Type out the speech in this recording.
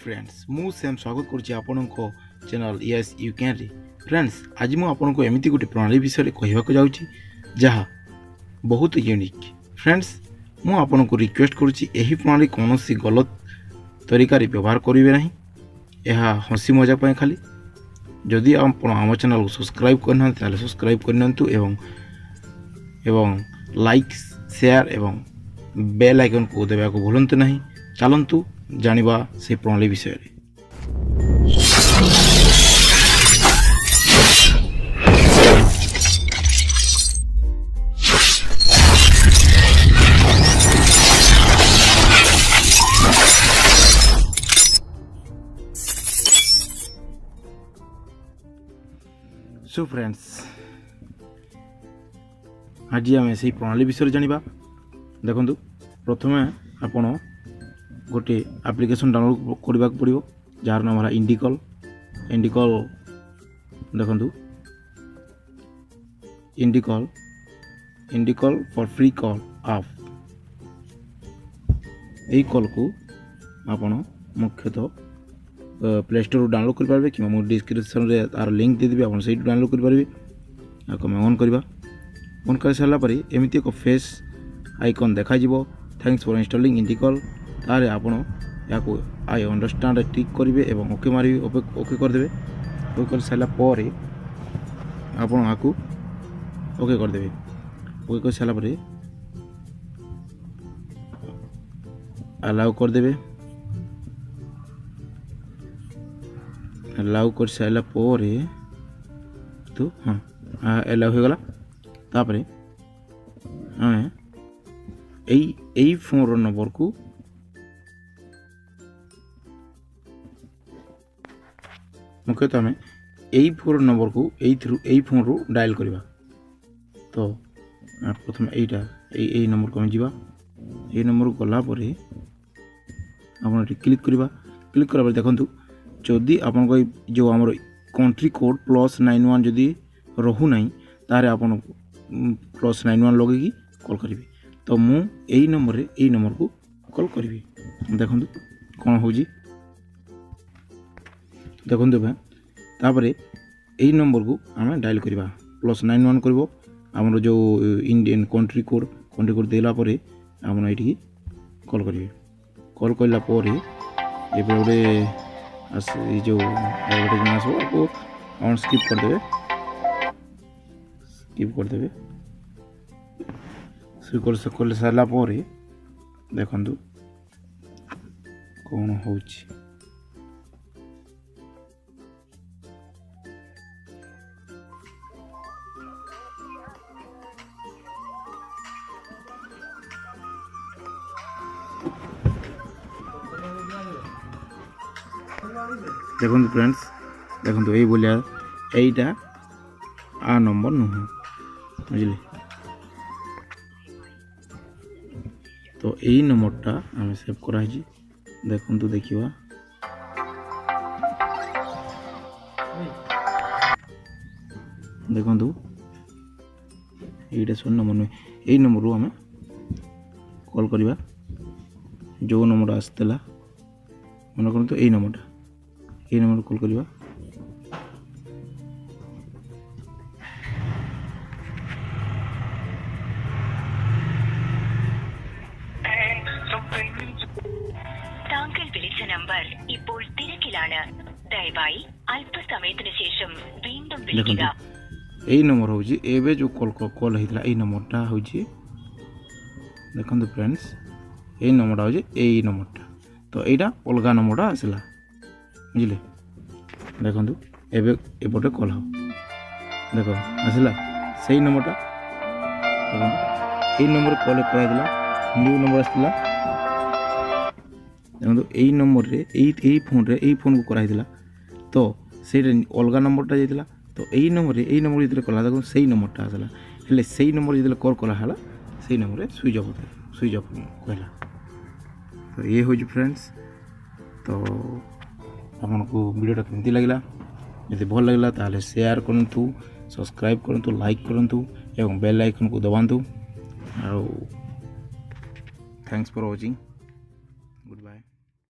Friends मु same स्वागत करुच्ची आपण चैनल यस यू कैन रे फ्रेंड्स आज मु आपनको एमती गोटे प्रणाली विषय कहवाक जाऊँगी जहाँ बहुत यूनिक फ्रेंड्स मु आपनको रिक्वेस्ट करुच्ची यही प्रणाली कौन सी गलत तरीका व्यवहार करेंगे ना यह हसी मजाक खाली जदि आप आम चैनल को सब्सक्राइब करना सब्सक्राइब करनी एवं लाइक शेयर एवं बेल आइकन को देवा को भूलु ना चलतु जानिबा से प्रणाली विषय रे। सो फ्रेंड्स आज आम से प्रणाली विषय जानिबा देखंतु प्रथमे आपण गोटे एप्लिकेशन डाउनलोड करने को पड़ो जार नाम है इंडिकल देखंतु इंडिकल फॉर फ्री कॉल आप यही कॉल को आपण मुख्यतः प्ले स्टोर डाउनलोड कर पारे कि डिस्क्रिप्शन रे तार लिंक दे देबी आपण से डाउनलोड कर पारे आम ऑन करवा ऑन कर सारा पर एमती एक फेस आइकन देखा जीवो थैंक्स फॉर इंस्टॉलिंग इंडिकल तारे आपण या आई अंडरस्टैंड टिक करेंगे एवं ओके मारे ओके करदे ओके कर सारा पर आपण आपको ओके करदे ओके कर सारा पर अलाउ करदे अलाउ कर सारा पर तो हाँ अलाउ हो गला तापरे हाँ यही फोन नंबर को मुख्यतः आम यही फोन नंबर को यही फोन रू डायल करवा तो प्रथम यही नंबर को जा यही नंबर को गलापर आप क्लिक करवा देखूँ जदि आप जो आम कंट्री कोड +91 जदि रोना तार आप +91 लगे कॉल करेंगे तो मु यही नंबर को कॉल करी देखो कौन हो देखो तापर यही नंबर को आम डायल करवा +91 कर आमर जो इंडियन कंट्री कोड देलापर आम ये कॉल करेंगे कॉल कलापर ये गोटे जो एडवर्टाइजमेंट आसो आपको स्किप करदे कर सारा पर देखु कौन हो देखो फ्रेंड्स देखो यही बोलिया यहीटा आ नंबर नुह बुझे तो यही नंबरटा आम सेव कराई देखु देखा देखु यहीटा 16 नंबर नुहे यही नंबर रू आम कॉल करवा जो नंबर आसला मन कर यही नंबर कॉल करवा താങ്കൾ വിളിച്ച നമ്പർ ഇപ്പോൾ തിരക്കിലാണ് ദയവായി അല്പസമയത്തിന് ശേഷം വീണ്ടും വിളിക്കുക यही नंबर हूँ एवं जो कॉल होता है नंबरटा हूँ देखो फ्रेंड्स यही नंबरटा हूँ यही नंबरटा तो यहाँ अलग नंबरटा आसला बुझे देखो एपटे कॉल हो देख आसला से नंबरटा यही नंबर कॉल कराइला न्यू नंबर आसला देखो यही नंबर रे यही फोन को कराइला तो से अलग नंबरटा जाइला तो यही नंबर जो कला देखो से नंबरटा आसला हेल्ले से नंबर जो कॉल कराला से नंबर स्विच ऑफ कहला तो ये हूँ फ्रेंड्स तो आपको वीडियोटा केमती लगे यदि भल लगे ताले शेयर करूँ सब्सक्राइब करूँ लाइक करूँ एवं बेल आइकन को दबातु थैंक्स फॉर वॉचिंग।